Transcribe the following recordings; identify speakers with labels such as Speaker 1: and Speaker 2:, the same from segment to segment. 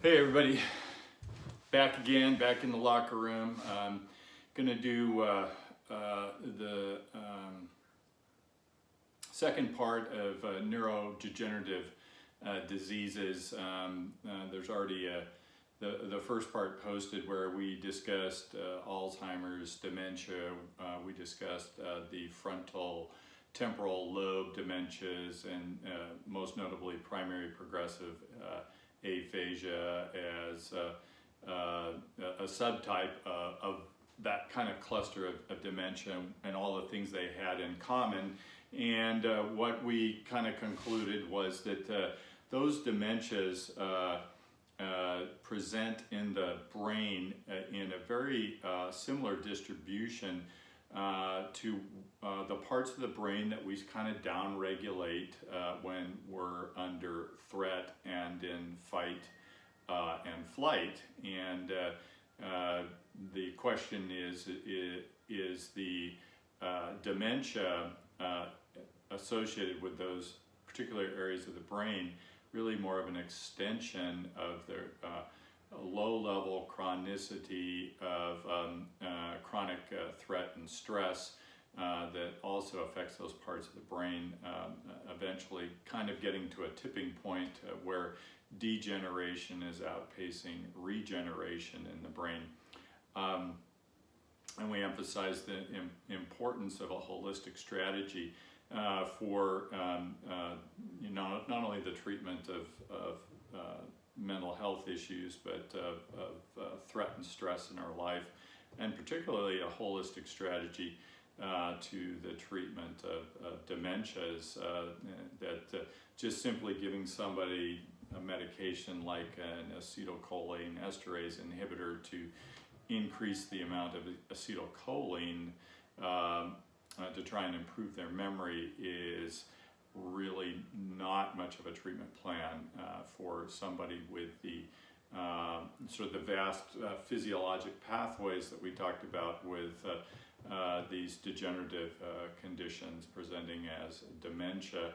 Speaker 1: Hey everybody, back again, back in the locker room. I'm gonna do the second part of neurodegenerative diseases. There's already the first part posted where we discussed Alzheimer's, dementia. We discussed the frontal temporal lobe dementias, and most notably primary progressive aphasia as a subtype of that kind of cluster of dementia and all the things they had in common. And what we kind of concluded was that those dementias present in the brain in a very similar distribution to the parts of the brain that we kind of downregulate when we're under threat and in fight and flight. And the question is the dementia associated with those particular areas of the brain really more of an extension of the low-level chronicity of chronic threat and stress that also affects those parts of the brain, eventually kind of getting to a tipping point where degeneration is outpacing regeneration in the brain. And we emphasize the importance of a holistic strategy for not only the treatment of mental health issues, but of threat and stress in our life, and particularly a holistic strategy to the treatment of dementias, that just simply giving somebody a medication like an acetylcholine esterase inhibitor to increase the amount of acetylcholine to try and improve their memory is really not much of a treatment plan for somebody with the sort of the vast physiologic pathways that we talked about with these degenerative conditions presenting as dementia.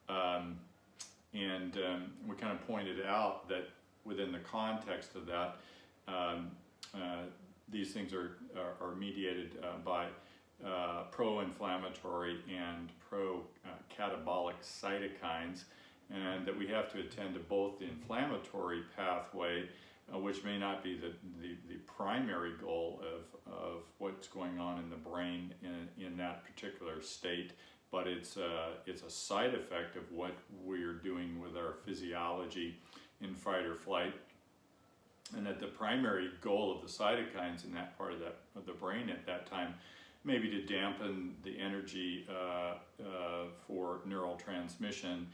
Speaker 1: And we kind of pointed out that within the context of that, these things are mediated by pro-inflammatory and pro-catabolic cytokines, and that we have to attend to both the inflammatory pathway, which may not be the primary goal of what's going on in the brain in that particular state, but it's a side effect of what we're doing with our physiology in fight or flight, and that the primary goal of the cytokines in that part of the brain at that time may be to dampen the energy for neural transmission,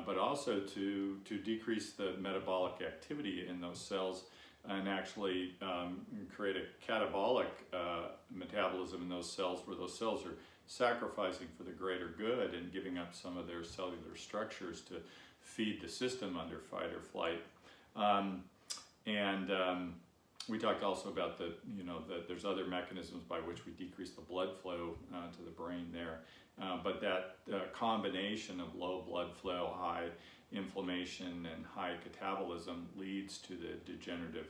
Speaker 1: but also to decrease the metabolic activity in those cells and actually create a catabolic metabolism in those cells, where those cells are sacrificing for the greater good and giving up some of their cellular structures to feed the system under fight or flight. We talked also about that there's other mechanisms by which we decrease the blood flow to the brain there. But that combination of low blood flow, high inflammation, and high catabolism leads to the degenerative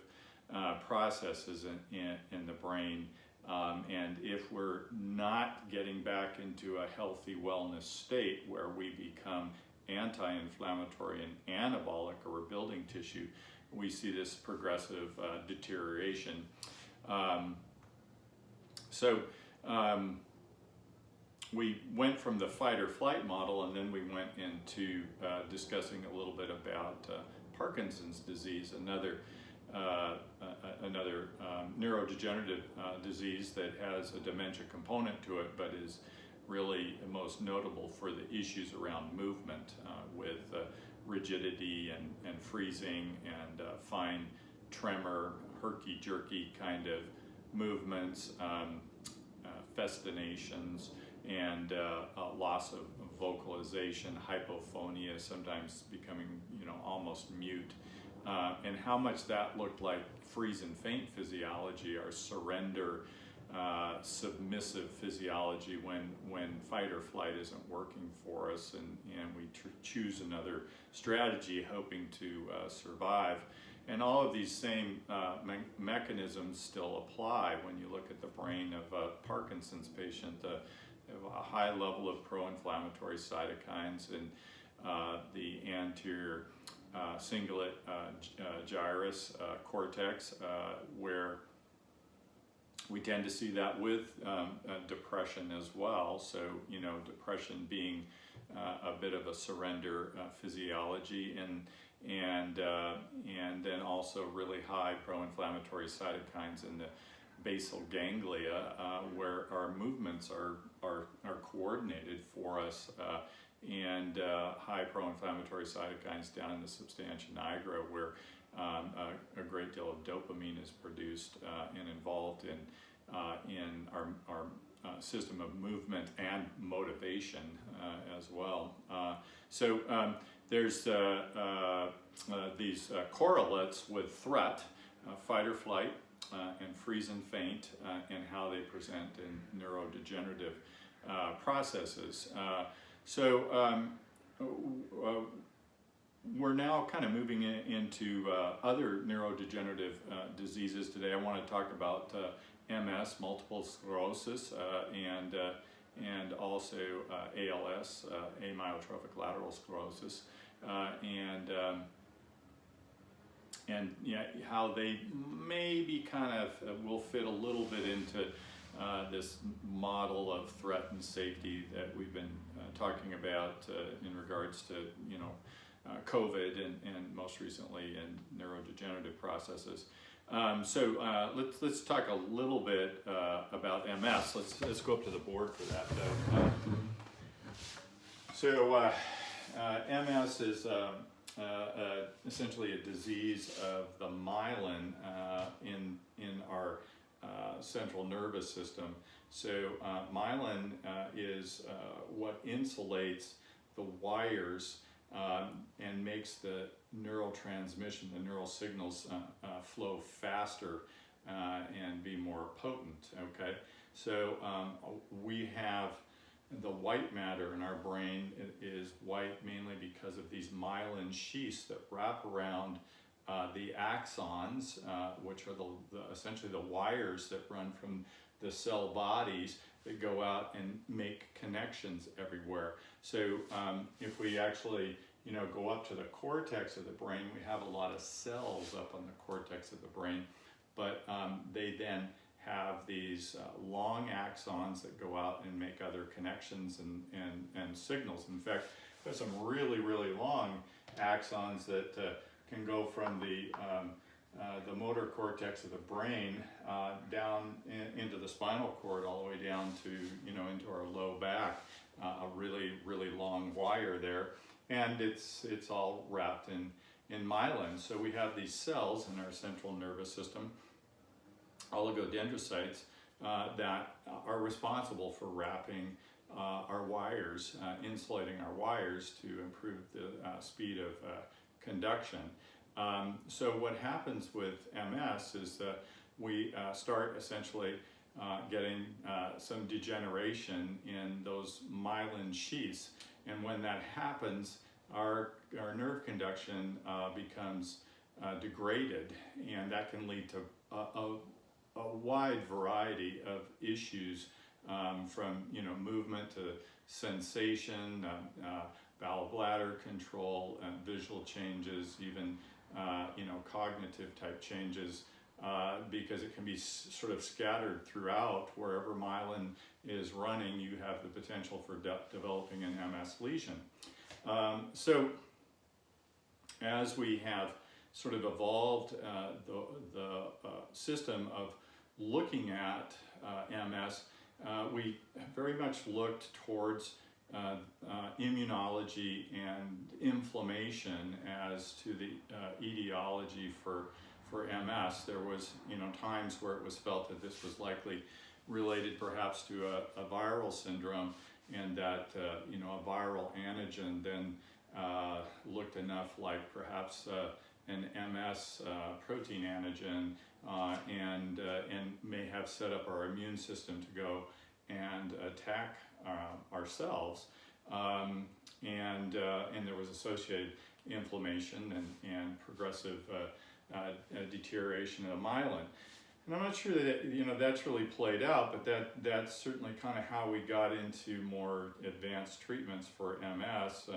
Speaker 1: processes in the brain. And if we're not getting back into a healthy wellness state where we become anti-inflammatory and anabolic, or we're building tissue, we see this progressive deterioration. We went from the fight or flight model, and then we went into discussing a little bit about Parkinson's disease, another neurodegenerative disease that has a dementia component to it, but is really most notable for the issues around movement with rigidity and freezing and fine tremor, herky-jerky kind of movements, festinations, and loss of vocalization, hypophonia, sometimes becoming almost mute, and how much that looked like freeze and faint physiology, our surrender, submissive physiology when fight or flight isn't working for us, and we choose another strategy hoping to survive. And all of these same mechanisms still apply when you look at the brain of a Parkinson's patient. They have a high level of pro-inflammatory cytokines in the anterior cingulate gyrus cortex, where we tend to see that with depression as well. So, depression being a bit of a surrender physiology, and then also really high pro-inflammatory cytokines in the basal ganglia, where our movements are coordinated for us, and high pro-inflammatory cytokines down in the substantia nigra, where a great deal of dopamine is produced and involved in our system of movement and motivation as well. So there's these correlates with threat, fight or flight, and freeze and faint, and how they present in neurodegenerative processes. We're now kind of moving into other neurodegenerative diseases today. I want to talk about MS, multiple sclerosis, and also ALS, amyotrophic lateral sclerosis, and how they maybe kind of will fit a little bit into this model of threat and safety that we've been talking about in regards to COVID and most recently in neurodegenerative processes. Let's talk a little bit about MS. Let's go up to the board for that. MS is essentially a disease of the myelin in our central nervous system. So myelin is what insulates the wires and makes the neural transmission, the neural signals flow faster and be more potent, okay? So we have the white matter in our brain is white mainly because of these myelin sheaths that wrap around the axons, which are essentially the wires that run from the cell bodies that go out and make connections everywhere. So if we actually go up to the cortex of the brain, we have a lot of cells up on the cortex of the brain, but they then have these long axons that go out and make other connections and signals. In fact, there's some really, really long axons that can go from the motor cortex of the brain down into the spinal cord, all the way down to into our low back. A really, really long wire there, and it's all wrapped in myelin. So we have these cells in our central nervous system, oligodendrocytes, that are responsible for wrapping our wires, insulating our wires to improve the speed of conduction. So what happens with MS is that we start essentially getting some degeneration in those myelin sheaths, and when that happens, our nerve conduction becomes degraded, and that can lead to a wide variety of issues, from movement to sensation, bowel bladder control, and visual changes, even cognitive type changes, because it can be sort of scattered throughout. Wherever myelin is running, you have the potential for developing an MS lesion. So as we have sort of evolved the system of looking at MS, we very much looked towards immunology and inflammation as to the etiology for MS. There was times where it was felt that this was likely related perhaps to a viral syndrome, and that a viral antigen then looked enough like perhaps an MS protein antigen, and may have set up our immune system to go and attack ourselves, and there was associated inflammation and progressive deterioration of the myelin. And I'm not sure that that's really played out, but that's certainly kind of how we got into more advanced treatments for MS.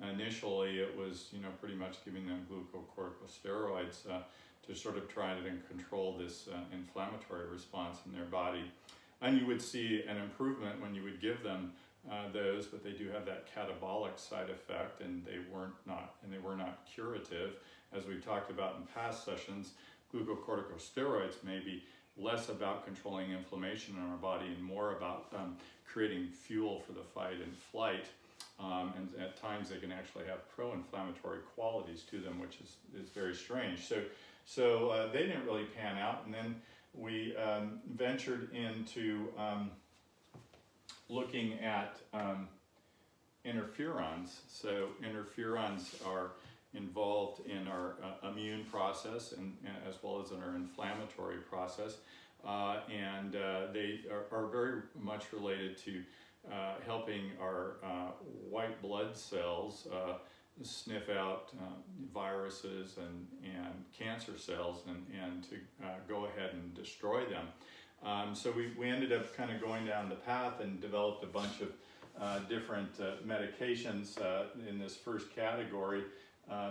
Speaker 1: Initially, it was pretty much giving them glucocorticosteroids to sort of try to control this inflammatory response in their body. And you would see an improvement when you would give them those, but they do have that catabolic side effect, and they were not curative. As we've talked about in past sessions, glucocorticosteroids may be less about controlling inflammation in our body and more about creating fuel for the fight and flight. And at times they can actually have pro-inflammatory qualities to them, which is very strange. So they didn't really pan out, and then we ventured into looking at interferons. So interferons are involved in our immune process and as well as in our inflammatory process, and they are very much related to helping our white blood cells sniff out viruses and cancer cells and to go ahead and destroy them. So we ended up kind of going down the path and developed a bunch of different medications in this first category.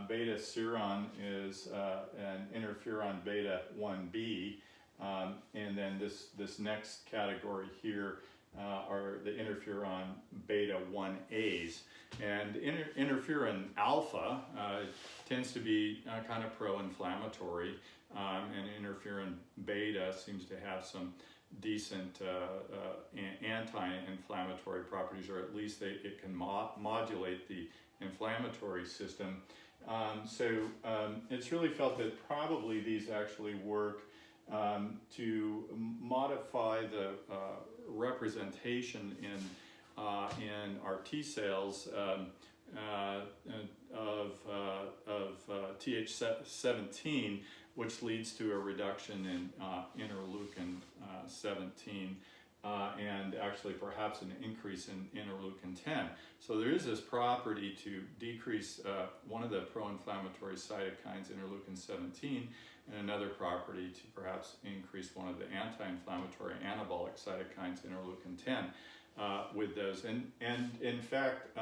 Speaker 1: Beta seron is an interferon beta 1b, and then this next category here are the interferon beta 1As. And interferon alpha tends to be kind of pro-inflammatory, and interferon beta seems to have some decent anti-inflammatory properties, or at least it can modulate the inflammatory system. So it's really felt that probably these actually work to modify the representation in our T cells of Th17, which leads to a reduction in interleukin 17, and actually perhaps an increase in interleukin 10. So there is this property to decrease one of the pro-inflammatory cytokines, interleukin 17, and another property to perhaps increase one of the anti-inflammatory anabolic cytokines, interleukin 10, with those. And in fact,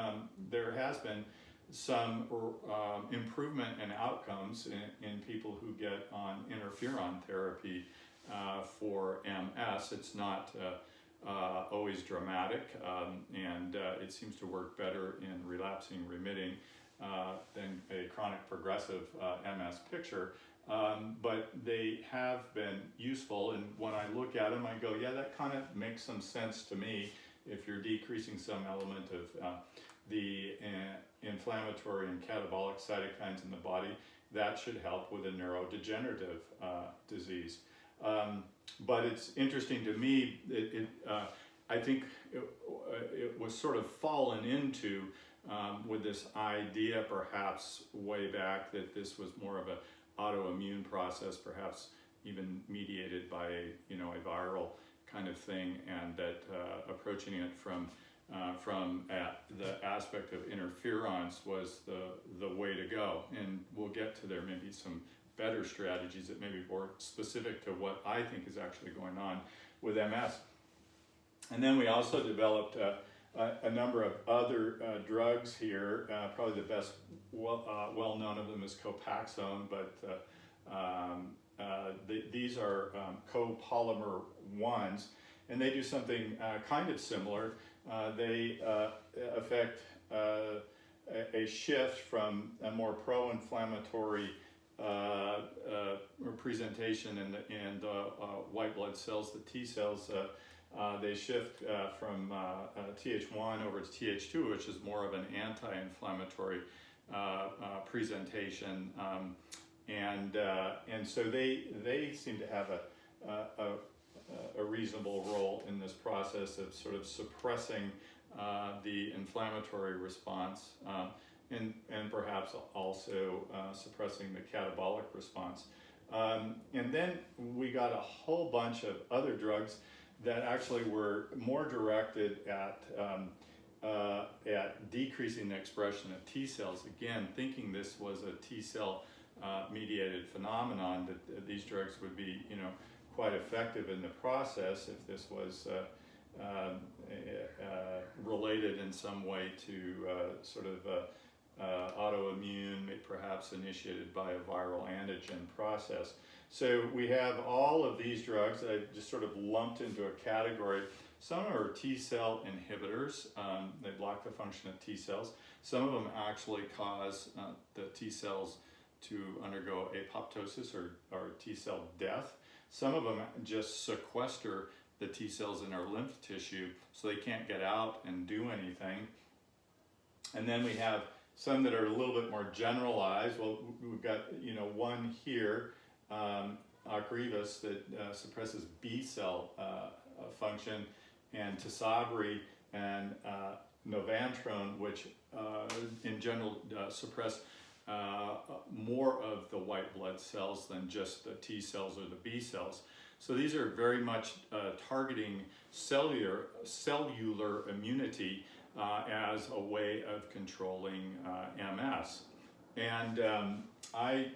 Speaker 1: there has been some improvement in outcomes in people who get on interferon therapy for MS. It's not always dramatic, and it seems to work better in relapsing remitting than a chronic progressive MS picture. But they have been useful, and when I look at them, I go, yeah, that kind of makes some sense to me. If you're decreasing some element of the inflammatory and catabolic cytokines in the body, that should help with a neurodegenerative disease. But it's interesting to me, I think it was sort of fallen into with this idea perhaps way back that this was more of an autoimmune process, perhaps even mediated by a viral kind of thing, and that approaching it from the aspect of interferons was the way to go. And we'll get to there maybe some better strategies that may be more specific to what I think is actually going on with MS. And then we also developed a number of other drugs here. Probably the best well-known of them is Copaxone, but these are copolymer 1s, and they do something kind of similar. They affect a shift from a more pro-inflammatory presentation in the white blood cells, the T cells. They shift from Th1 over to Th2, which is more of an anti-inflammatory presentation, and so they seem to have a reasonable role in this process of sort of suppressing the inflammatory response, and perhaps also suppressing the catabolic response. And then we got a whole bunch of other drugs that actually were more directed at at decreasing the expression of T cells. Again, thinking this was a T cell mediated phenomenon, that these drugs would be, quite effective in the process if this was related in some way to sort of autoimmune, perhaps initiated by a viral antigen process. So we have all of these drugs that I just sort of lumped into a category. Some are T cell inhibitors. They block the function of T cells. Some of them actually cause the T cells to undergo apoptosis or T cell death. Some of them just sequester the T cells in our lymph tissue so they can't get out and do anything. And then we have some that are a little bit more generalized. Well, we've got one here, Ocrevus, that suppresses B cell function, and Tisabri and Novantrone, which in general suppress more of the white blood cells than just the T cells or the B cells. So these are very much targeting cellular immunity as a way of controlling MS. And I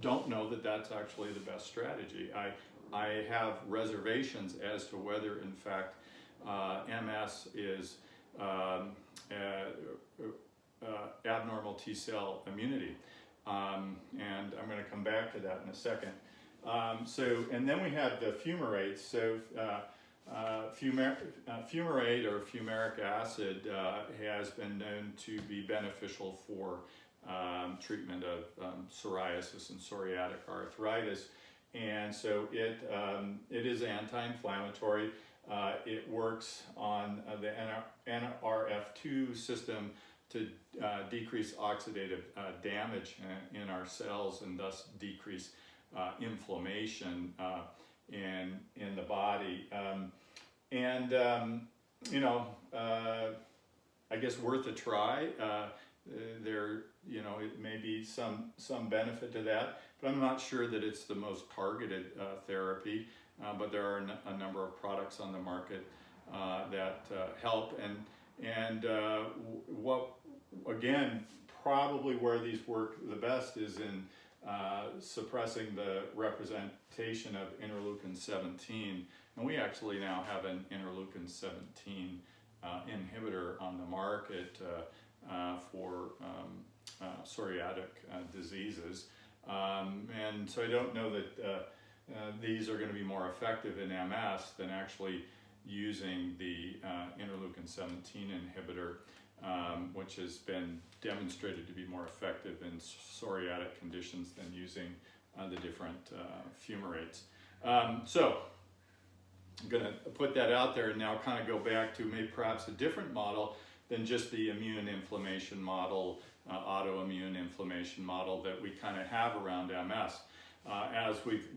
Speaker 1: don't know that that's actually the best strategy. I have reservations as to whether, in fact, MS is abnormal T cell immunity. And I'm going to come back to that in a second. And then we have the fumarates. So fumarate or fumaric acid has been known to be beneficial for treatment of psoriasis and psoriatic arthritis. And so it is anti-inflammatory. It works on the NRF2 system to decrease oxidative damage in our cells, and thus decrease inflammation in the body. I guess worth a try. It may be some benefit to that, but I'm not sure that it's the most targeted therapy. But there are a number of products on the market that help, and probably where these work the best is in suppressing the representation of interleukin 17, and we actually now have an interleukin 17 inhibitor on the market for psoriatic diseases, and so I don't know that these are going to be more effective in MS than actually using the interleukin 17 inhibitor, which has been demonstrated to be more effective in psoriatic conditions than using the different fumarates. So I'm going to put that out there and now kind of go back to maybe perhaps a different model than just the immune inflammation model, autoimmune inflammation model that we kind of have around MS. As we've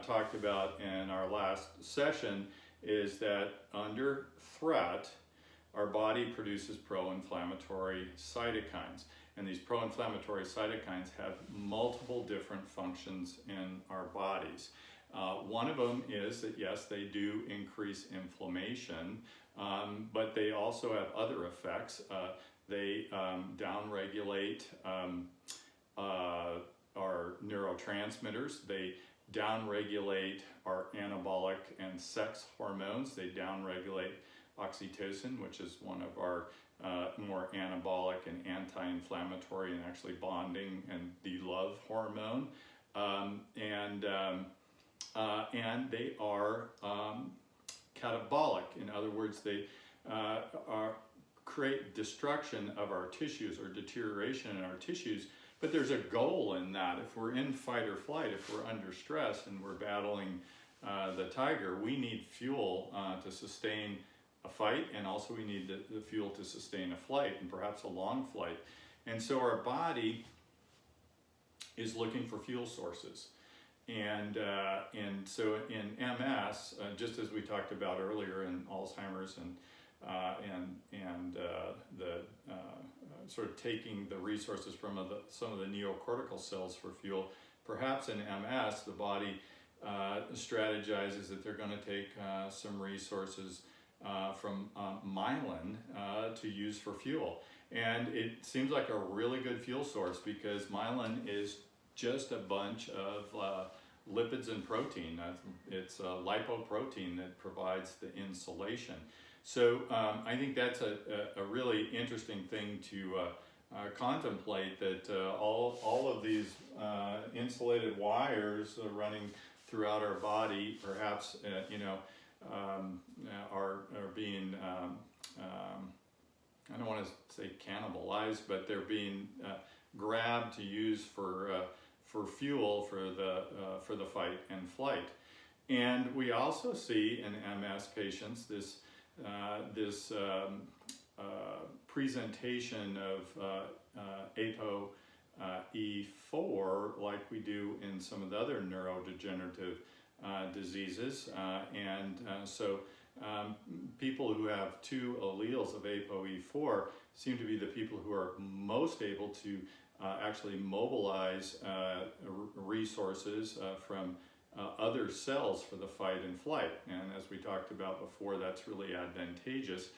Speaker 1: talked about in our last session, is that under threat, our body produces pro-inflammatory cytokines. And these pro-inflammatory cytokines have multiple different functions in our bodies. One of them is that, yes, they do increase inflammation, but they also have other effects. They downregulate our neurotransmitters. They downregulate our anabolic and sex hormones. They downregulate oxytocin, which is one of our more anabolic and anti-inflammatory and actually bonding and the love hormone. And they are catabolic. In other words, they create destruction of our tissues or deterioration in our tissues. But there's a goal in that. If we're in fight or flight, if we're under stress and we're battling the tiger, we need fuel to sustain a fight, and also we need the fuel to sustain a flight, and perhaps a long flight. And so our body is looking for fuel sources. And so in MS, just as we talked about earlier in Alzheimer's and the sort of taking the resources from some of the neocortical cells for fuel, perhaps in MS, the body strategizes that they're going to take some resources from myelin to use for fuel. And it seems like a really good fuel source because myelin is just a bunch of lipids and protein. It's a lipoprotein that provides the insulation. So I think that's a really interesting thing to contemplate, that all of these insulated wires running throughout our body, perhaps are being I don't want to say cannibalized, but they're being grabbed to use for fuel for the fight and flight. And we also see in MS patients this presentation of ApoE4 like we do in some of the other neurodegenerative diseases. So people who have two alleles of ApoE4 seem to be the people who are most able to actually mobilize resources from other cells for the fight and flight. And as we talked about before, that's really advantageous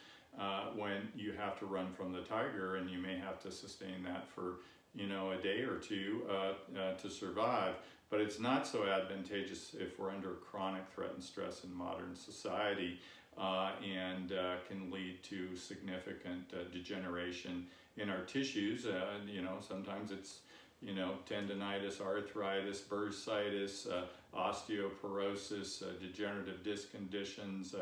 Speaker 1: when you have to run from the tiger, and you may have to sustain that for a day or two to survive. But it's not so advantageous if we're under chronic threat and stress in modern society, and can lead to significant degeneration in our tissues. Sometimes it's tendinitis, arthritis, bursitis, osteoporosis, degenerative disc conditions,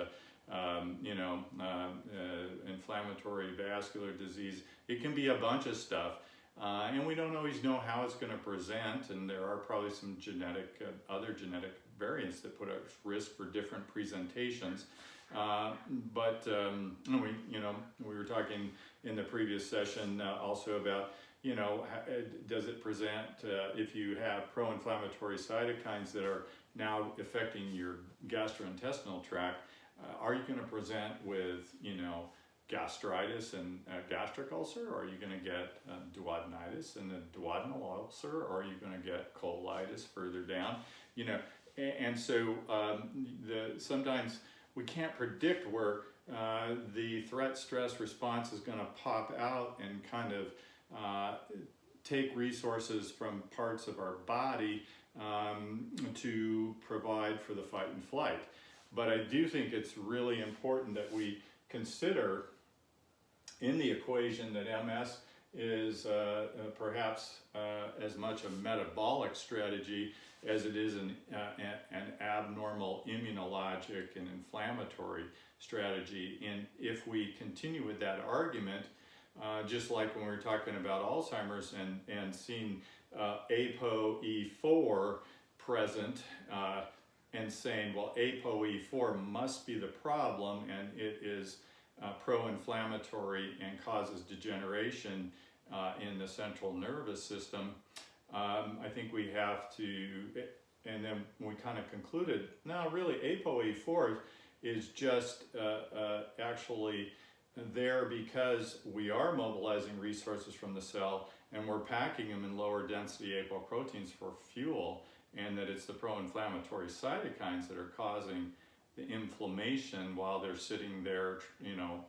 Speaker 1: inflammatory vascular disease. It can be a bunch of stuff. And we don't always know how it's going to present, and there are probably some other genetic variants that put us at risk for different presentations. But we were talking in the previous session also about, does it present if you have pro-inflammatory cytokines that are now affecting your gastrointestinal tract? Are you going to present with, gastritis and gastric ulcer? Or are you going to get duodenitis and a duodenal ulcer? Or are you going to get colitis further down? And so sometimes we can't predict where the threat-stress response is going to pop out and kind of take resources from parts of our body to provide for the fight and flight. But I do think it's really important that we consider in the equation that MS is perhaps as much a metabolic strategy as it is an abnormal immunologic and inflammatory strategy. And if we continue with that argument, just like when we were talking about Alzheimer's and seeing ApoE4 present, and saying, well, ApoE4 must be the problem, and it is pro-inflammatory and causes degeneration in the central nervous system, I think we have to, and then we kind of concluded, no, really, ApoE4 is just actually there because we are mobilizing resources from the cell, and we're packing them in lower density apoproteins for fuel, and that it's the pro-inflammatory cytokines that are causing the inflammation while they're sitting there,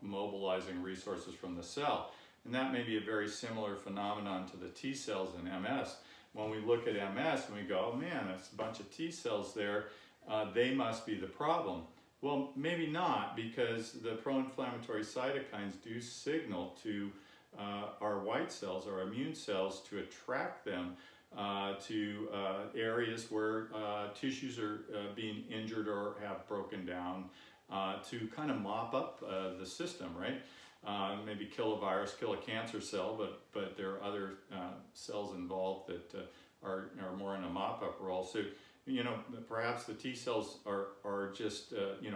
Speaker 1: mobilizing resources from the cell. And that may be a very similar phenomenon to the T cells in MS. When we look at MS and we go, oh man, that's a bunch of T cells there, they must be the problem. Well, maybe not, because the pro-inflammatory cytokines do signal to our white cells, our immune cells, to attract them to areas where tissues are being injured or have broken down, to kind of mop up the system, right? Maybe kill a virus, kill a cancer cell, but there are other cells involved that are more in a mop-up role. So, perhaps the T cells are just,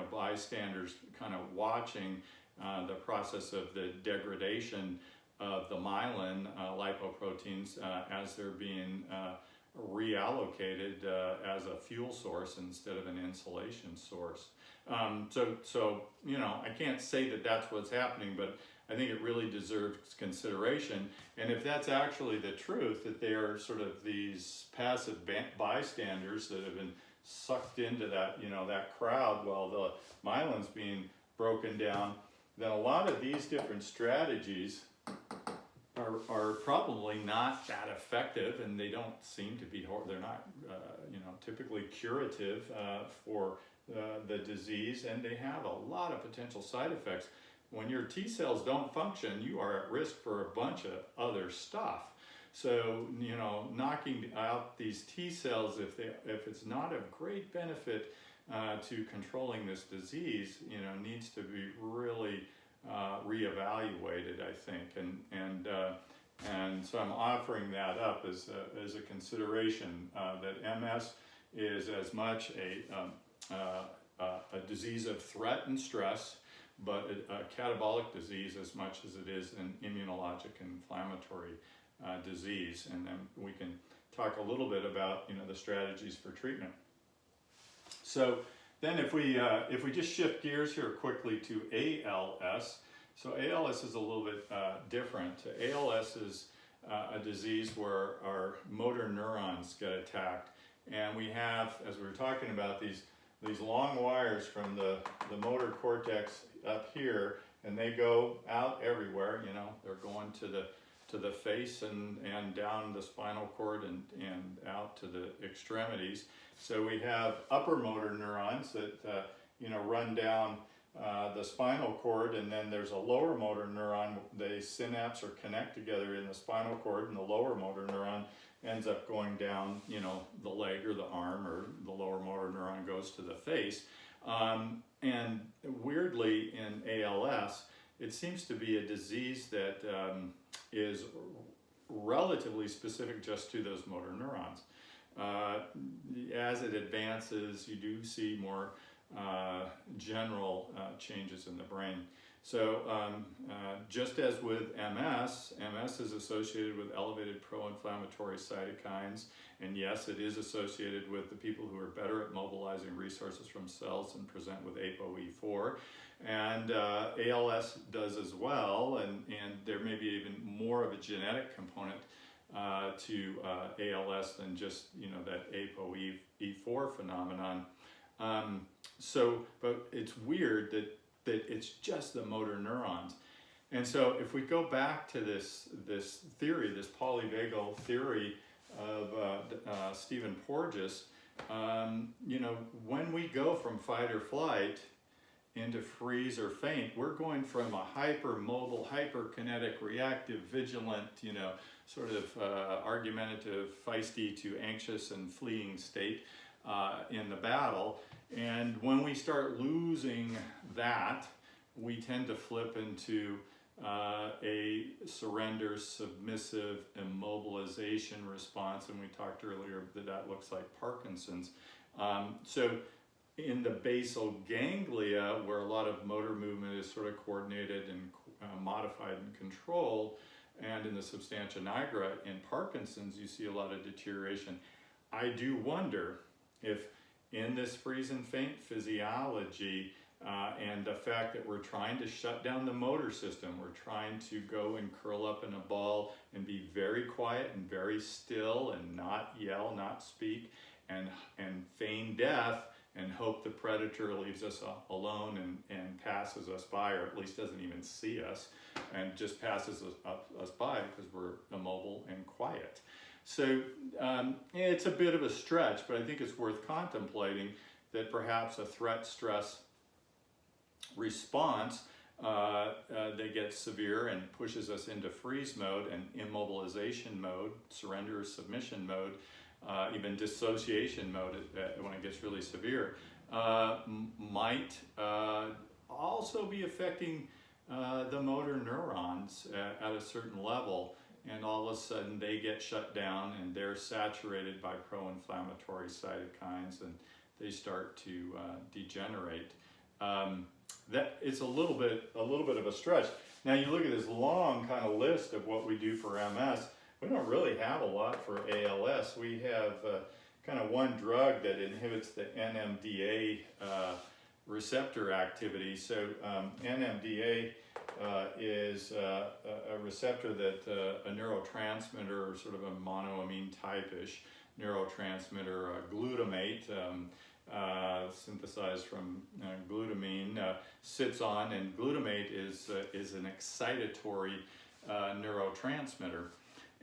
Speaker 1: bystanders kind of watching the process of the degradation of the myelin lipoproteins as they're being reallocated as a fuel source instead of an insulation source. So I can't say that that's what's happening, but I think it really deserves consideration. And if that's actually the truth, that they are sort of these passive bystanders that have been sucked into that, that crowd while the myelin's being broken down, then a lot of these different strategies are probably not that effective, and they don't seem to be, they're not typically curative for the disease, and they have a lot of potential side effects. When your T cells don't function, you are at risk for a bunch of other stuff. So, knocking out these T cells, if it's not of great benefit to controlling this disease, needs to be really reevaluated, I think, and so I'm offering that up as a consideration that MS is as much a disease of threat and stress, but a catabolic disease as much as it is an immunologic inflammatory disease. And then we can talk a little bit about the strategies for treatment. So then if we just shift gears here quickly to ALS. So ALS is a little bit different. ALS is a disease where our motor neurons get attacked, and we have, as we were talking about, these long wires from the motor cortex up here, and they go out everywhere. They're going to the face and down the spinal cord and out to the extremities. So we have upper motor neurons that run down the spinal cord, and then there's a lower motor neuron. They synapse or connect together in the spinal cord, and the lower motor neuron ends up going down, the leg or the arm, or the lower motor neuron goes to the face. And weirdly, in ALS, it seems to be a disease that is relatively specific just to those motor neurons. As it advances, you do see more general changes in the brain. So just as with MS is associated with elevated pro-inflammatory cytokines, and yes, it is associated with the people who are better at mobilizing resources from cells and present with ApoE4, and ALS does as well, and there may be even more of a genetic component to ALS than just that ApoE4 phenomenon. But it's weird that it's just the motor neurons. And so if we go back to this theory, this polyvagal theory of Stephen Porges, when we go from fight or flight into freeze or faint, we're going from a hypermobile, hyperkinetic, reactive, vigilant, sort of argumentative, feisty to anxious and fleeing state in the battle. And when we start losing that, we tend to flip into a surrender, submissive, immobilization response, and we talked earlier that looks like Parkinson's. So in the basal ganglia, where a lot of motor movement is sort of coordinated and modified and controlled, and in the substantia nigra in Parkinson's, you see a lot of deterioration. I do wonder if in this freeze and faint physiology and the fact that we're trying to shut down the motor system, we're trying to go and curl up in a ball and be very quiet and very still and not yell, not speak, and feign death and hope the predator leaves us alone and passes us by, or at least doesn't even see us and just passes us by because we're immobile and quiet. So it's a bit of a stretch, but I think it's worth contemplating that perhaps a threat-stress response that gets severe and pushes us into freeze mode and immobilization mode, surrender or submission mode, even dissociation mode when it gets really severe, might also be affecting the motor neurons at a certain level. And all of a sudden they get shut down and they're saturated by pro-inflammatory cytokines and they start to degenerate. That it's a little bit of a stretch. Now you look at this long kind of list of what we do for MS. We don't really have a lot for ALS. We have kind of one drug that inhibits the NMDA receptor activity. So NMDA is a receptor that a neurotransmitter, sort of a monoamine type-ish neurotransmitter, glutamate, synthesized from glutamine, sits on, and glutamate is an excitatory neurotransmitter.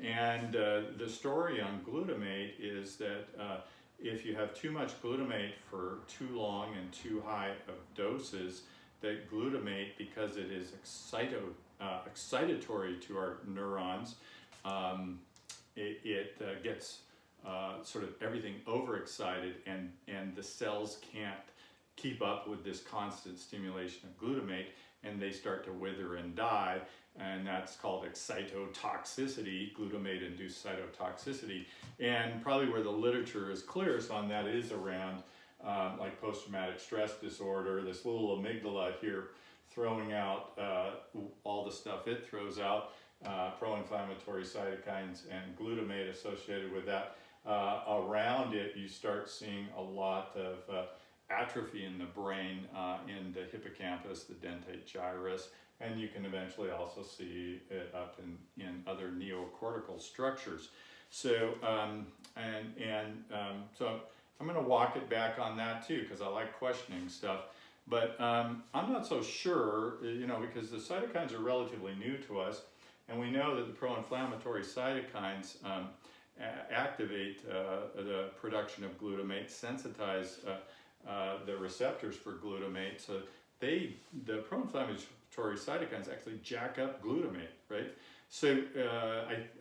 Speaker 1: And the story on glutamate is that if you have too much glutamate for too long and too high of doses, that glutamate, because it is excitatory to our neurons, it gets sort of everything overexcited, and the cells can't keep up with this constant stimulation of glutamate, and they start to wither and die, and that's called excitotoxicity, glutamate-induced cytotoxicity. And probably where the literature is clearest on that is around like post-traumatic stress disorder, this little amygdala here throwing out all the stuff it throws out, pro-inflammatory cytokines and glutamate associated with that. Around it, you start seeing a lot of atrophy in the brain, in the hippocampus, the dentate gyrus, and you can eventually also see it up in other neocortical structures. So, so I'm going to walk it back on that too, because I like questioning stuff. But I'm not so sure, because the cytokines are relatively new to us, and we know that the pro-inflammatory cytokines activate the production of glutamate, sensitize the receptors for glutamate. So the pro-inflammatory cytokines actually jack up glutamate, right? So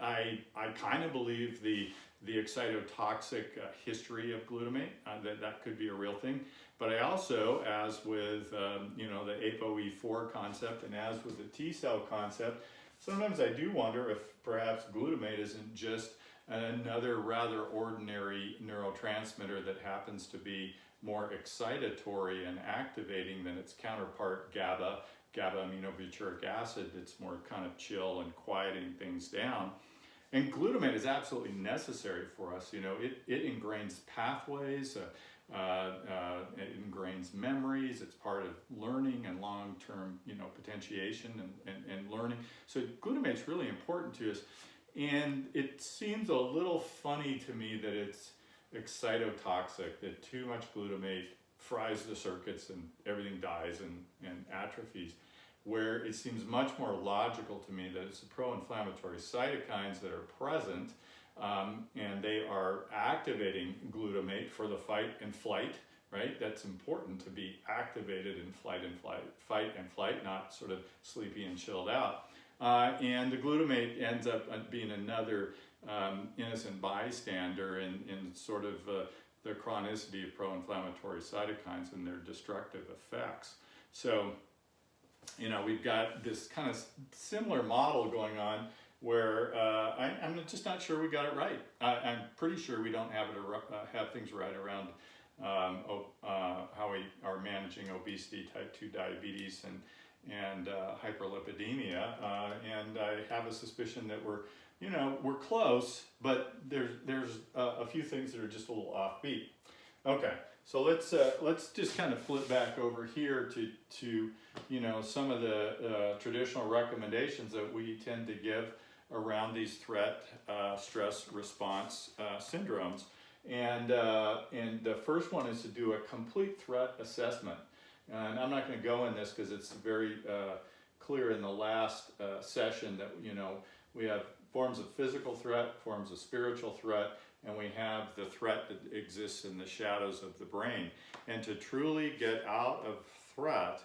Speaker 1: I kind of believe the excitotoxic history of glutamate, that could be a real thing. But I also, as with the ApoE4 concept and as with the T cell concept, sometimes I do wonder if perhaps glutamate isn't just another rather ordinary neurotransmitter that happens to be more excitatory and activating than its counterpart GABA aminobutyric acid, that's more kind of chill and quieting things down. And glutamate is absolutely necessary for us. It ingrains pathways, it ingrains memories. It's part of learning and long-term, potentiation and learning. So glutamate's really important to us. And it seems a little funny to me that it's excitotoxic, that too much glutamate fries the circuits and everything dies and atrophies, where it seems much more logical to me that it's the pro-inflammatory cytokines that are present, and they are activating glutamate for the fight and flight, right? That's important to be activated in fight and flight, not sort of sleepy and chilled out. And the glutamate ends up being another innocent bystander in sort of the chronicity of pro-inflammatory cytokines and their destructive effects. So, we've got this kind of similar model going on where I'm just not sure we got it right. I'm pretty sure we don't have things right around how we are managing obesity, type 2 diabetes, and hyperlipidemia, and I have a suspicion that we're close, but there's a few things that are just a little offbeat. Okay, so let's just kind of flip back over here to some of the traditional recommendations that we tend to give around these threat stress response syndromes, and the first one is to do a complete threat assessment. And I'm not going to go in this because it's very clear in the last session that we have forms of physical threat, forms of spiritual threat, and we have the threat that exists in the shadows of the brain. And to truly get out of threat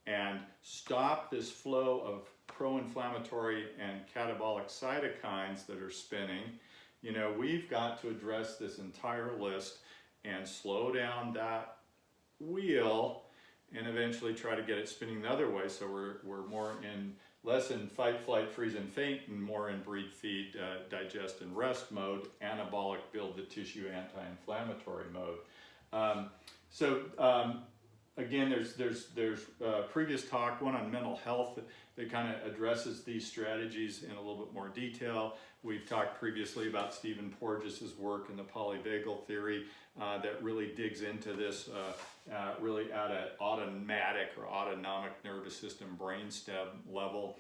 Speaker 1: and stop this flow of pro-inflammatory and catabolic cytokines that are spinning, we've got to address this entire list and slow down that wheel and eventually try to get it spinning the other way, so we're less in fight, flight, freeze, and faint, and more in breathe, feed, digest, and rest mode, anabolic, build the tissue, anti-inflammatory mode. Again, there's previous talk, one on mental health, that kind of addresses these strategies in a little bit more detail. We've talked previously about Stephen Porges' work in the polyvagal theory that really digs into this really at an automatic or autonomic nervous system brainstem level.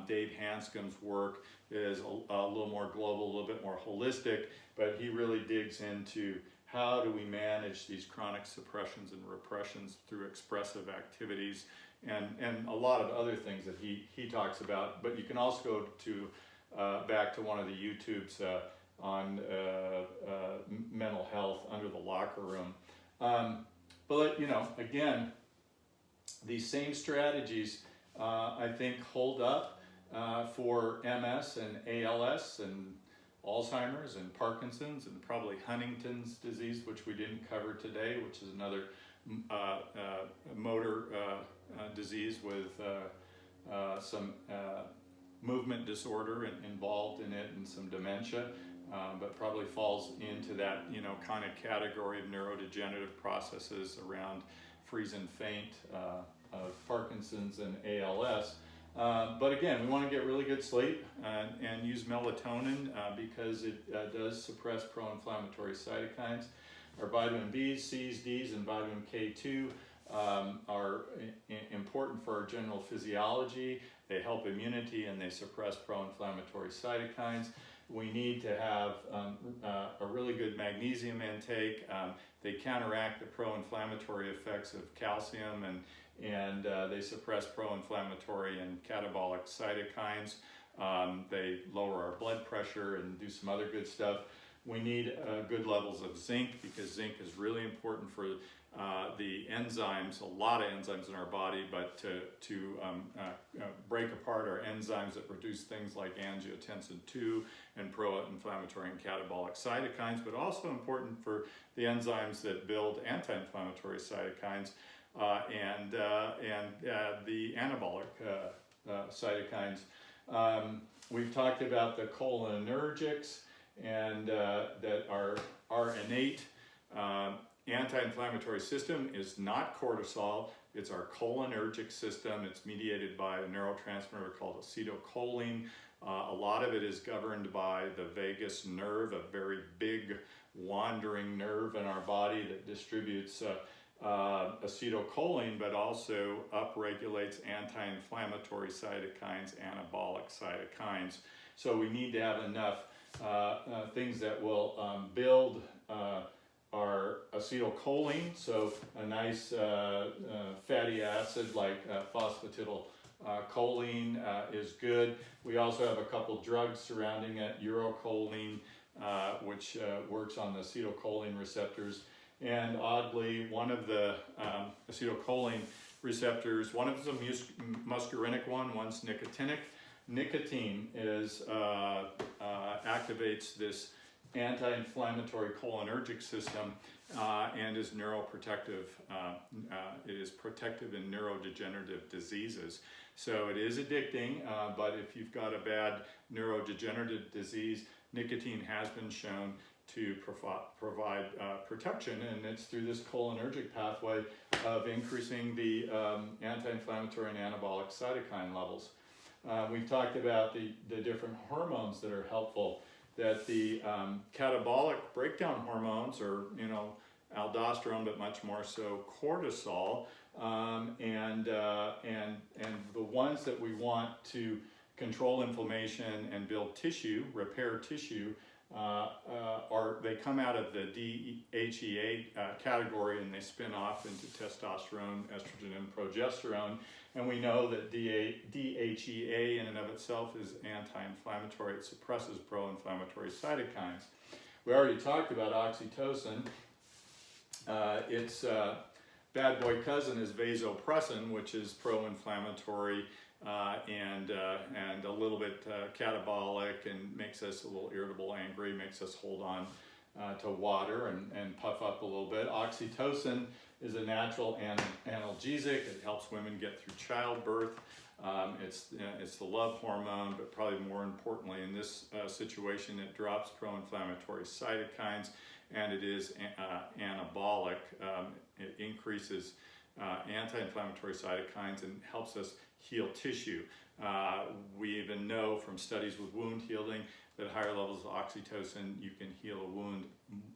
Speaker 1: Dave Hanscom's work is a little more global, a little bit more holistic, but he really digs into how do we manage these chronic suppressions and repressions through expressive activities, and a lot of other things that he talks about. But you can also go to back to one of the YouTubes on mental health under the locker room. But you know, again, these same strategies I think hold up for MS and ALS and Alzheimer's and Parkinson's and probably Huntington's disease, which we didn't cover today, which is another motor disease with some movement disorder involved in it and some dementia, but probably falls into that, you know, kind of category of neurodegenerative processes around freeze and faint of Parkinson's and ALS. But again, we want to get really good sleep and use melatonin because it does suppress pro-inflammatory cytokines. Our vitamin B's, C's, D's, and vitamin K2 are important for our general physiology. They help immunity and they suppress pro-inflammatory cytokines. We need to have a really good magnesium intake. They counteract the pro-inflammatory effects of calcium and they suppress pro-inflammatory and catabolic cytokines. They lower our blood pressure and do some other good stuff. We need good levels of zinc because zinc is really important for the enzymes, a lot of enzymes in our body, but to break apart our enzymes that produce things like angiotensin II and pro-inflammatory and catabolic cytokines, but also important for the enzymes that build anti-inflammatory cytokines and the anabolic cytokines. We've talked about the cholinergics and that our innate anti-inflammatory system is not cortisol, it's our cholinergic system. It's mediated by a neurotransmitter called acetylcholine. A lot of it is governed by the vagus nerve, a very big wandering nerve in our body that distributes acetylcholine, but also upregulates anti-inflammatory cytokines, anabolic cytokines. So we need to have enough things that will build our acetylcholine, so a nice fatty acid like phosphatidylcholine is good. We also have a couple drugs surrounding it, urocholine, which works on the acetylcholine receptors. And oddly, one of the acetylcholine receptors, one of them is a muscarinic one, one's nicotinic. Nicotine is activates this anti-inflammatory cholinergic system and is neuroprotective. It is protective in neurodegenerative diseases. So it is addicting, but if you've got a bad neurodegenerative disease, nicotine has been shown to provide protection, and it's through this cholinergic pathway of increasing the anti-inflammatory and anabolic cytokine levels. We've talked about the different hormones that are helpful, that the catabolic breakdown hormones are, you know, aldosterone, but much more so cortisol, and the ones that we want to control inflammation and build tissue, repair tissue, they come out of the DHEA category and they spin off into testosterone, estrogen, and progesterone. And we know that DHEA in and of itself is anti-inflammatory. It suppresses pro-inflammatory cytokines. We already talked about oxytocin. Its bad boy cousin is vasopressin, which is pro-inflammatory and a little bit catabolic and makes us a little irritable, angry, makes us hold on to water and puff up a little bit. Oxytocin is a natural analgesic. It helps women get through childbirth. It's the love hormone, but probably more importantly in this situation, it drops pro-inflammatory cytokines, and it is anabolic. It increases anti-inflammatory cytokines and helps us heal tissue. We even know from studies with wound healing that higher levels of oxytocin, you can heal a wound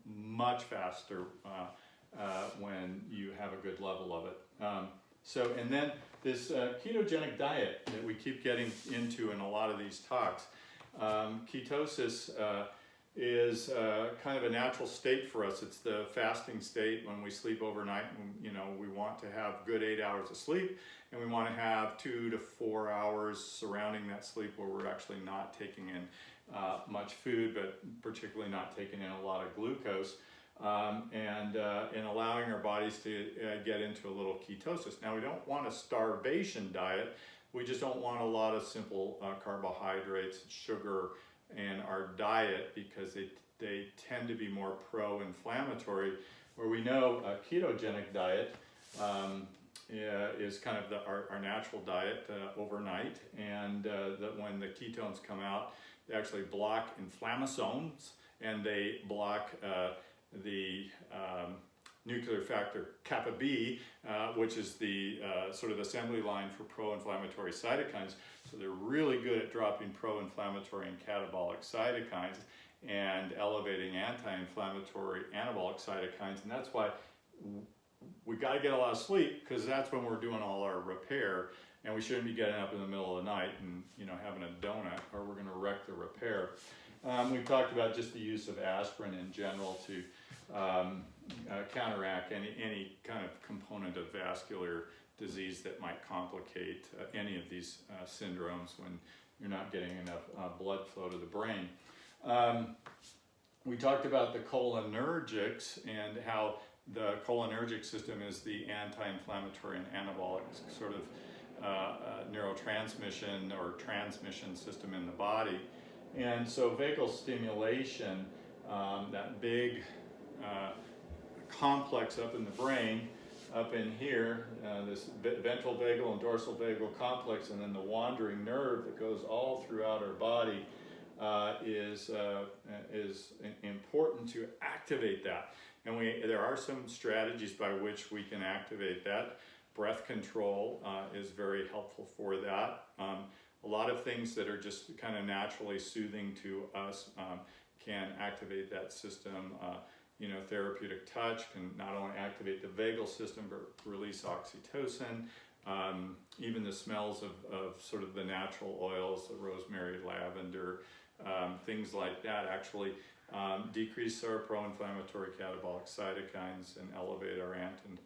Speaker 1: much faster when you have a good level of it. And then this ketogenic diet that we keep getting into in a lot of these talks. Ketosis is kind of a natural state for us. It's the fasting state when we sleep overnight, and we want to have good 8 hours of sleep, and we want to have 2 to 4 hours surrounding that sleep where we're actually not taking in much food, but particularly not taking in a lot of glucose, and allowing our bodies to get into a little ketosis. Now, we don't want a starvation diet. We just don't want a lot of simple carbohydrates, sugar, in our diet, because they tend to be more pro-inflammatory, where we know a ketogenic diet is kind of our natural diet overnight, and that when the ketones come out, they actually block inflammasomes, and they block the nuclear factor kappa B, which is the sort of assembly line for pro-inflammatory cytokines. So they're really good at dropping pro-inflammatory and catabolic cytokines and elevating anti-inflammatory anabolic cytokines. And that's why we got to get a lot of sleep, because that's when we're doing all our repair. And we shouldn't be getting up in the middle of the night and having a donut, or we're going to wreck the repair. We've talked about just the use of aspirin in general to counteract any kind of component of vascular disease that might complicate any of these syndromes when you're not getting enough blood flow to the brain. We talked about the cholinergics and how the cholinergic system is the anti-inflammatory and anabolic sort of neurotransmission or transmission system in the body. And so vagal stimulation, that big complex up in the brain, up in here, this ventral vagal and dorsal vagal complex, and then the wandering nerve that goes all throughout our body is important to activate that. And there are some strategies by which we can activate that. Breath control is very helpful for that. A lot of things that are just kind of naturally soothing to us can activate that system. Therapeutic touch can not only activate the vagal system, but release oxytocin. Even the smells of sort of the natural oils, the rosemary, lavender, things like that actually decrease our pro-inflammatory catabolic cytokines and elevate our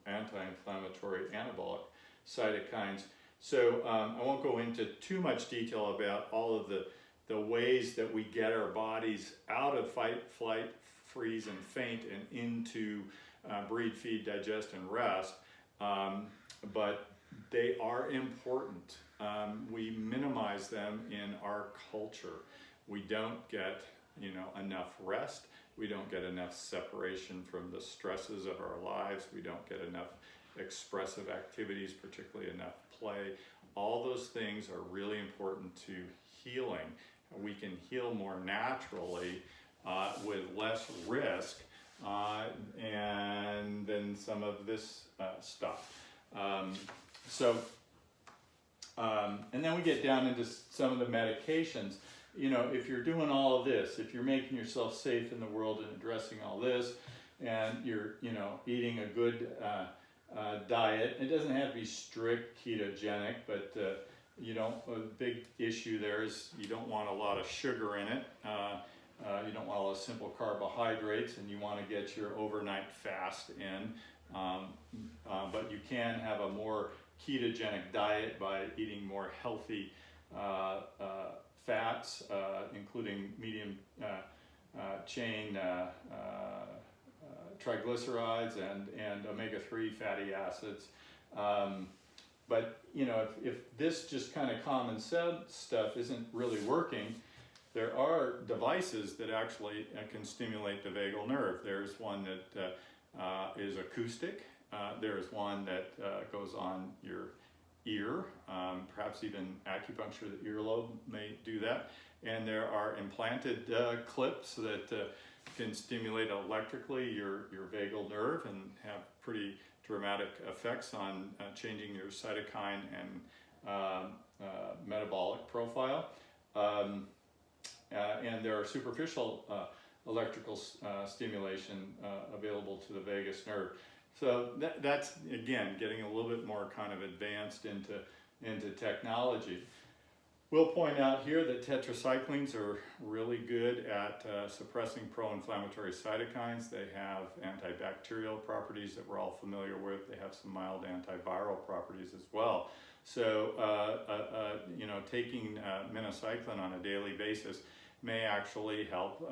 Speaker 1: anti-inflammatory anabolic cytokines. So I won't go into too much detail about all of the ways that we get our bodies out of fight, flight, freeze, and faint and into breathe, feed, digest, and rest, but they are important. We minimize them in our culture. We don't get enough rest. We don't get enough separation from the stresses of our lives. We don't get enough expressive activities, particularly enough play. All those things are really important to healing. We can heal more naturally with less risk and then some of this stuff. And then we get down into some of the medications. If you're doing all of this, if you're making yourself safe in the world and addressing all this, and you're, eating a good diet, it doesn't have to be strict ketogenic, but a big issue there is you don't want a lot of sugar in it. You don't want a lot of simple carbohydrates, and you want to get your overnight fast in. But you can have a more ketogenic diet by eating more healthy fats, including medium chain triglycerides and omega-3 fatty acids. But if this just kind of common sense stuff isn't really working, there are devices that actually can stimulate the vagal nerve. There's one that is acoustic. There's one that goes on your ear, perhaps even acupuncture the earlobe may do that. And there are implanted clips that can stimulate electrically your vagal nerve and have pretty dramatic effects on changing your cytokine and metabolic profile. And there are superficial electrical stimulation available to the vagus nerve. So that's, again, getting a little bit more kind of advanced into technology. We'll point out here that tetracyclines are really good at suppressing pro-inflammatory cytokines. They have antibacterial properties that we're all familiar with. They have some mild antiviral properties as well. So, you know, taking minocycline on a daily basis may actually help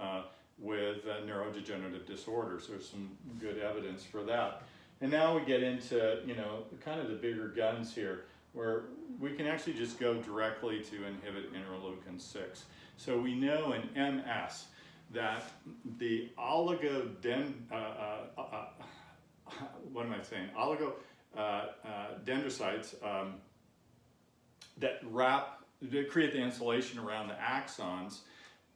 Speaker 1: with neurodegenerative disorders. There's some good evidence for that. And now we get into, you know, kind of the bigger guns here, where we can actually just go directly to inhibit interleukin 6. So we know in MS that the oligodendrocytes that create the insulation around the axons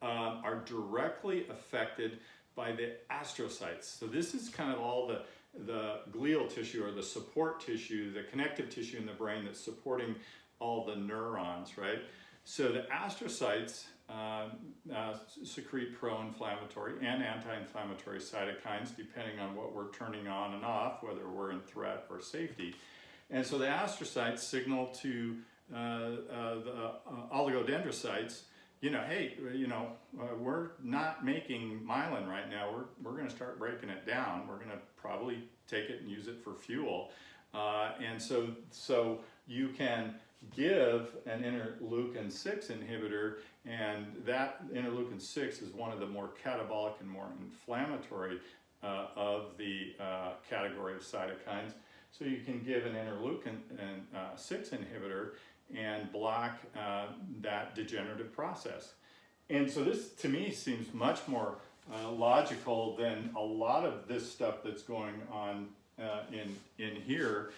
Speaker 1: are directly affected by the astrocytes. So this is kind of all the glial tissue, or the support tissue, the connective tissue in the brain that's supporting all the neurons, right? So the astrocytes secrete pro-inflammatory and anti-inflammatory cytokines depending on what we're turning on and off, whether we're in threat or safety. And so the astrocytes signal to the oligodendrocytes, you know, hey, you know, we're not making myelin right now. We're going to start breaking it down. We're going to probably take it and use it for fuel. And so you can give an interleukin 6 inhibitor, and that interleukin 6 is one of the more catabolic and more inflammatory of the category of cytokines. So you can give an interleukin 6 inhibitor and block that degenerative process. And so this, to me, seems much more logical than a lot of this stuff that's going on in here,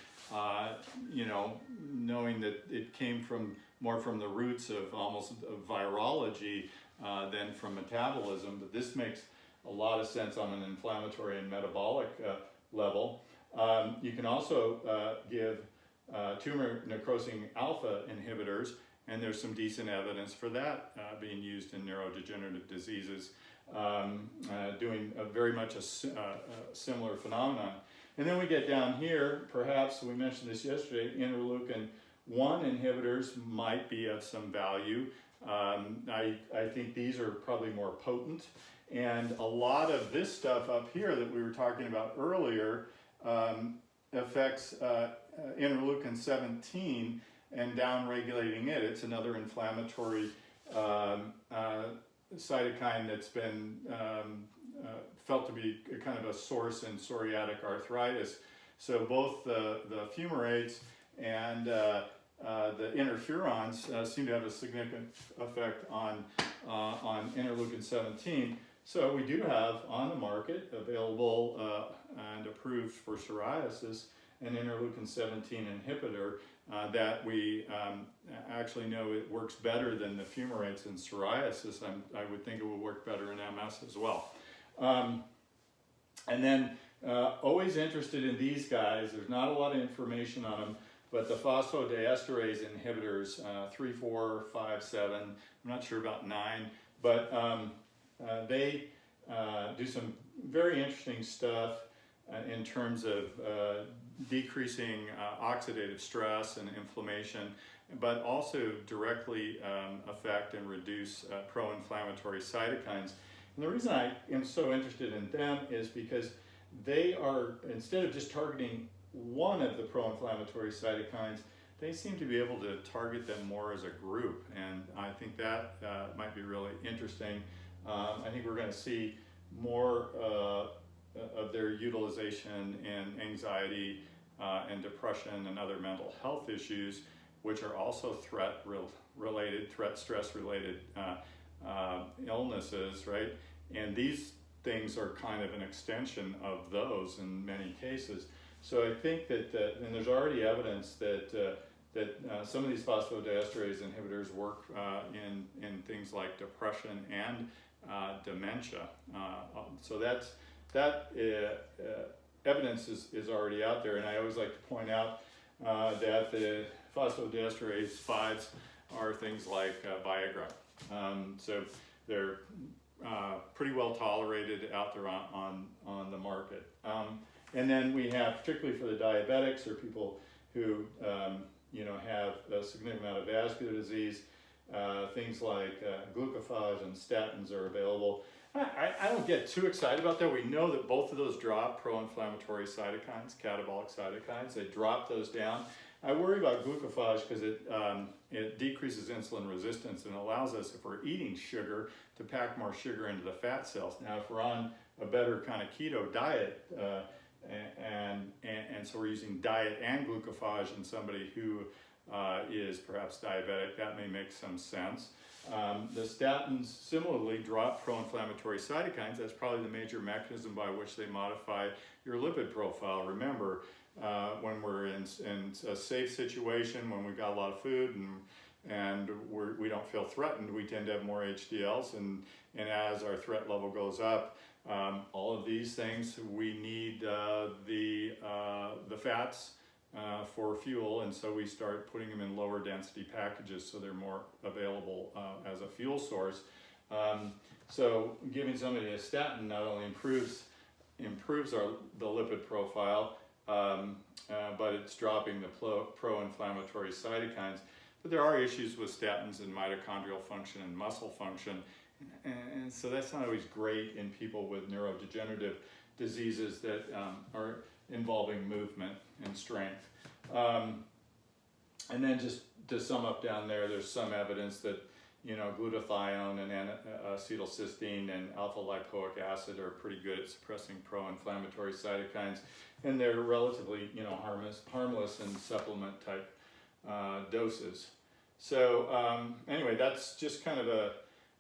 Speaker 1: you know, knowing that it came more from the roots of almost virology than from metabolism. But this makes a lot of sense on an inflammatory and metabolic level. You can also give tumor necrosing alpha inhibitors, and there's some decent evidence for that being used in neurodegenerative diseases, doing very much a similar phenomenon. And then we get down here, perhaps, we mentioned this yesterday, interleukin 1 inhibitors might be of some value. I think these are probably more potent, and a lot of this stuff up here that we were talking about earlier affects interleukin 17 and downregulating it. It's another inflammatory cytokine that's been felt to be kind of a source in psoriatic arthritis. So both the fumarates and the interferons seem to have a significant effect on interleukin 17. So we do have on the market, available and approved for psoriasis, an interleukin 17 inhibitor that we actually know it works better than the fumarates in psoriasis. I would think it would work better in MS as well. And then always interested in these guys. There's not a lot of information on them, but the phosphodiesterase inhibitors, 3, 4, 5, 7, I'm not sure about 9, but they do some very interesting stuff in terms of decreasing oxidative stress and inflammation, but also directly affect and reduce pro-inflammatory cytokines. And the reason I am so interested in them is because they are, instead of just targeting one of the pro-inflammatory cytokines, they seem to be able to target them more as a group, and I think that might be really interesting. I think we're going to see more of their utilization in anxiety and depression and other mental health issues, which are also stress-related illnesses, right? And these things are kind of an extension of those in many cases. So I think that, and there's already evidence that some of these phosphodiesterase inhibitors work in things like depression and dementia. So that evidence is already out there, and I always like to point out that the phosphodiesterase 5s are things like Viagra. So they're pretty well tolerated out there on the market. And then we have, particularly for the diabetics or people who have a significant amount of vascular disease, things like glucophage and statins are available. I don't get too excited about that. We know that both of those drop pro-inflammatory cytokines, catabolic cytokines. They drop those down. I worry about glucophage because it decreases insulin resistance and allows us, if we're eating sugar, to pack more sugar into the fat cells. Now, if we're on a better kind of keto diet, and so we're using diet and glucophage in somebody who is perhaps diabetic, that may make some sense. The statins similarly drop pro-inflammatory cytokines. That's probably the major mechanism by which they modify your lipid profile. Remember, when we're in a safe situation, when we've got a lot of food and we don't feel threatened, we tend to have more HDLs, and as our threat level goes up, all of these things, we need the fats for fuel, and so we start putting them in lower density packages so they're more available as a fuel source. So giving somebody a statin not only improves the lipid profile, but it's dropping the pro-inflammatory cytokines. But there are issues with statins in mitochondrial function and muscle function, and so that's not always great in people with neurodegenerative diseases that are involving movement and strength. And then just to sum up down there, there's some evidence that glutathione and acetylcysteine and alpha lipoic acid are pretty good at suppressing pro-inflammatory cytokines, and they're relatively harmless in supplement type doses. So anyway, that's just kind of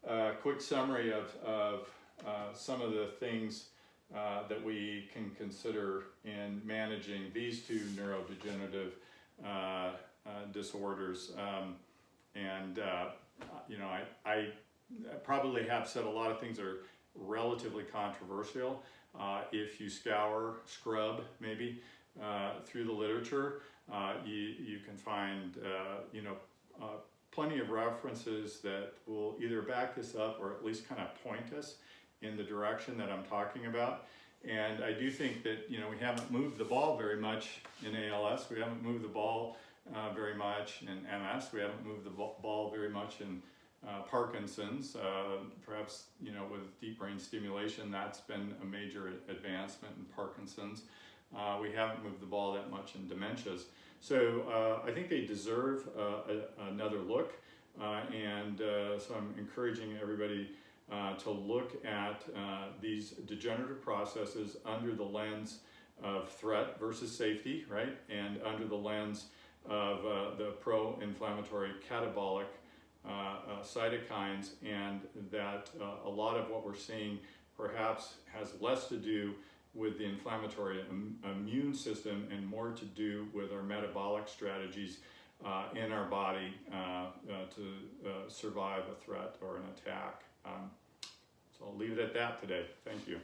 Speaker 1: a quick summary of some of the things that we can consider in managing these two neurodegenerative disorders. I probably have said a lot of things that are relatively controversial. If you scrub maybe through the literature, you can find plenty of references that will either back this up or at least kind of point us in the direction that I'm talking about. And I do think that we haven't moved the ball very much in ALS. We haven't moved the ball very much in MS. We haven't moved the ball very much in Parkinson's. Perhaps with deep brain stimulation, that's been a major advancement in Parkinson's. We haven't moved the ball that much in dementias. So I think they deserve another look, and so I'm encouraging everybody to look at these degenerative processes under the lens of threat versus safety, right? And under the lens of the pro-inflammatory catabolic cytokines, and that a lot of what we're seeing perhaps has less to do with the inflammatory immune system and more to do with our metabolic strategies in our body to survive a threat or an attack. So I'll leave it at that today. Thank you.